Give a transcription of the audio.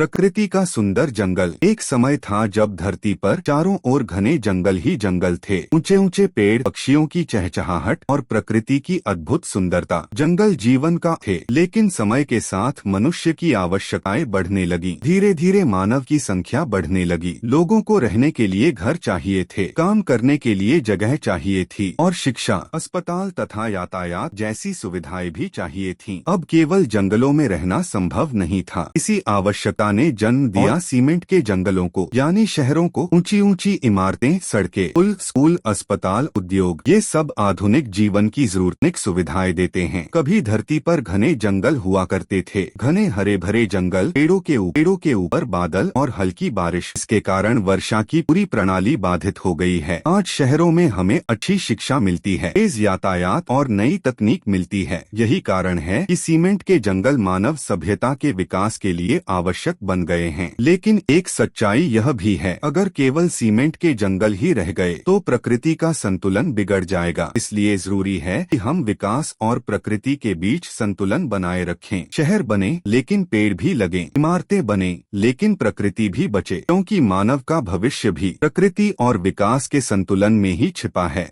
प्रकृति का सुंदर जंगल। एक समय था जब धरती पर चारों ओर घने जंगल ही जंगल थे। ऊंचे ऊंचे पेड़, पक्षियों की चहचहाहट और प्रकृति की अद्भुत सुंदरता। जंगल जीवन का थे, लेकिन समय के साथ मनुष्य की आवश्यकताएं बढ़ने लगी। धीरे धीरे मानव की संख्या बढ़ने लगी। लोगों को रहने के लिए घर चाहिए थे, काम करने के लिए जगह चाहिए थी और शिक्षा, अस्पताल तथा यातायात जैसी सुविधाएं भी चाहिए थीं। अब केवल जंगलों में रहना संभव नहीं था। इसी आवश्यकता ने जन्म दिया सीमेंट के जंगलों को, यानी शहरों को। ऊंची ऊंची इमारतें, सड़कें, पुल, स्कूल, अस्पताल, उद्योग, ये सब आधुनिक जीवन की जरूरत सुविधाएं देते हैं। कभी धरती पर घने जंगल हुआ करते थे, घने हरे भरे जंगल, पेड़ों के ऊपर बादल और हल्की बारिश। इसके कारण वर्षा की पूरी प्रणाली बाधित हो गई है। आज शहरों में हमें अच्छी शिक्षा मिलती है, तेज यातायात और नई तकनीक मिलती है। यही कारण है कि सीमेंट के जंगल मानव सभ्यता के विकास के लिए आवश्यक बन गए हैं। लेकिन एक सच्चाई यह भी है, अगर केवल सीमेंट के जंगल ही रह गए तो प्रकृति का संतुलन बिगड़ जाएगा। इसलिए जरूरी है कि हम विकास और प्रकृति के बीच संतुलन बनाए रखें। शहर बने लेकिन पेड़ भी लगें, इमारतें बने लेकिन प्रकृति भी बचे, क्योंकि मानव का भविष्य भी प्रकृति और विकास के संतुलन में ही छिपा है।